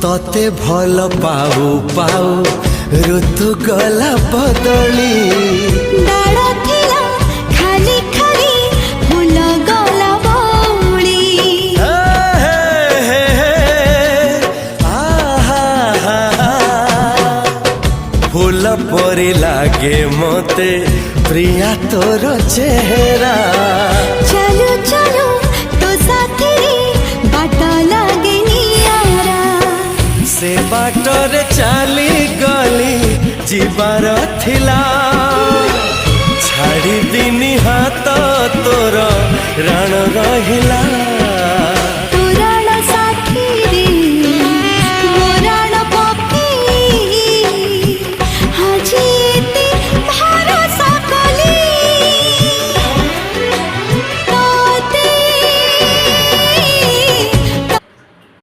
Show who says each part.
Speaker 1: तते भल पाऊ पाऊ ऋतु गला बदली
Speaker 2: डाल थिला खाली खाली फूल गला बौली
Speaker 1: फूल परी लागे मते प्रिया तोर चेहरा
Speaker 2: चलो चलो तो साथी बाट लागे नियारा
Speaker 1: से बाटरे चली गली जीवार थिला छाड़ी दिनी हाथ तोर राण रहिला।